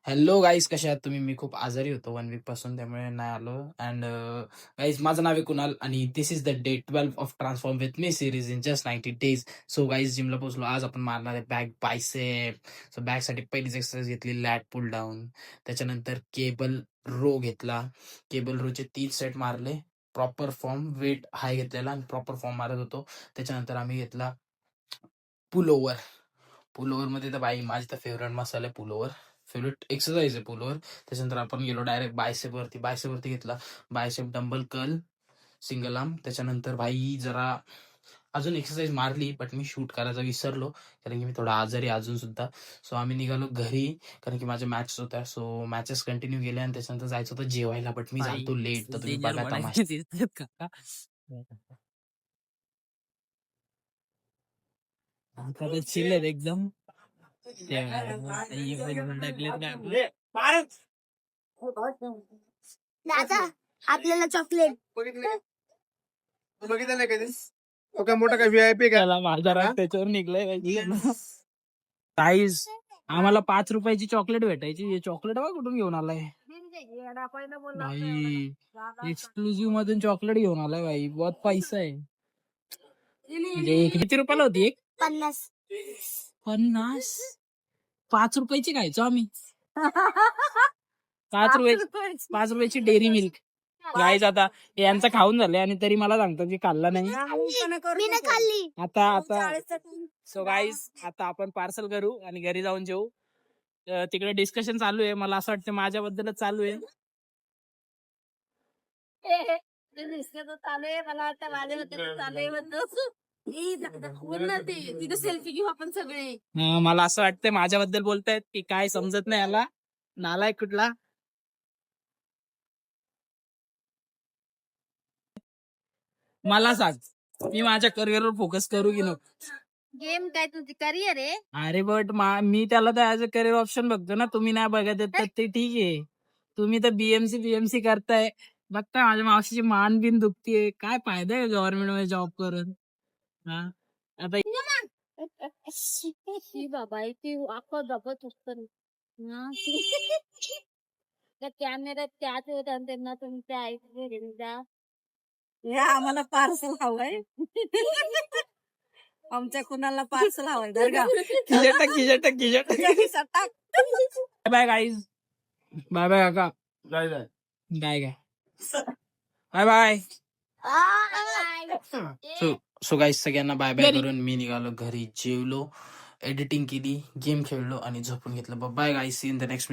Hello guys, कशा आहात तुम्ही? मी खूप आजारी होतो 1 वीक पासून, त्यामुळे नाही आलो. अँड गाईज, माझं नाव आहे कुणाल आणि this is the day 12 of transform with me series in just 90 days. So guys, जिमला पोहोचलो. आज आपण मारणार आहे बॅक बायसेप. सो बॅकसाठी पहिलीच एक्सरसाइज घेतली, लॅट पुल डाऊन. त्याच्यानंतर केबल रो घेतला. केबल रोचे 3 सेट मारले. प्रॉपर फॉर्म, वेट हाय घेतलेला आणि प्रॉपर फॉर्म मारत होतो. त्याच्यानंतर आम्ही घेतला पुल ओव्हर. पुल मध्ये तर बाई, माझी तर फेवरेट मसाला आहे पुल ओव्हर. फेवरेट एक्सरसाइज आहे पुल ओव्हर. त्याच्यानंतर आपण गेलो डायरेक्ट बायसेप वरती घेतला. Bicep dumbbell curl single arm. त्याच्यानंतर भाई जरा अजून एक्सरसाइज मारली, बट मी शूट करायचा विसरलो, कारण की मी थोडा आजारी आहे अजून सुद्धा. सो आम्ही निघालो घरी, कारण की माझ्या मॅच होत्या. सो मॅचेस कंटिन्यू गेल्या आणि त्याच्यानंतर जायचं होतं जेवायला, बट मी झालतो लेट. तर तुम्ही बघा तमाशा. एकदम दादा आपल्याला चॉकलेट बघितलं नाही कधी तो काय मोठा काय व्हीआयपी का माझा राग त्याच्यावर निघलाय. काहीच आम्हाला 5 रुपयाची चॉकलेट भेटायची. हे चॉकलेट बघ कुठून घेऊन आलाय भाई. एक्सक्लुझिव्ह मधून चॉकलेट घेऊन आलाय भाई. बहुत पैसा आहे. म्हणजे किती रुपयाला होती एक? 50. 50. 5 रुपयाची खायचो आम्ही. 5 रुपयाची डेअरी मिल्क. गाईज, आता यांचं खाऊन झालंय आणि तरी मला सांगतो की खाल्ला नाही. मी नाही खाल्ली. आता सो गाईज, आता आपण पार्सल करू आणि घरी जाऊन जेवू. तिकडे डिस्कशन चालू आहे. मला असं वाटतं माझ्याबद्दलच चालू आहे. मला वाटतं माझ्याबद्दल चालू आहे म्हणतो. तिथे सेल्फी घेऊ आपण सगळे. मला असं वाटतंय माझ्याबद्दल बोलतायत की काय समजत नाही याला. नालायक कुठला. मला सांग, मी माझ्या करिअरवर फोकस करू की नको? गेम काय तुझी करिअर आहे? अरे बट मी त्याला तर ऍज अ करिअर ऑप्शन बघतो ना. तुम्ही नाही बघत आहेत तर ते ठीक आहे. तुम्ही तर बीएमसी करताय. बघताय माझ्या मावशीची मान बिन दुखतीये. काय फायदा आहे गव्हर्नमेंट मध्ये जॉब करून? हा, आता बाबा ती अख्खं जपत असतं त्या कॅमेऱ्यात त्याच त्यांना तुमच्या ऐकून आम्हाला पार्सल हवंय. आमच्या कुणाला पार्सल हवंय बाय गाईज. बाय बाय काका. काय बाय बाय. सो गाईज, सगळ्यांना बाय बाय करून मी निघालो घरी. जेवलो, एडिटिंग केली, गेम खेळलो आणि झोपून घेतलं. Bye guys, see in the next video.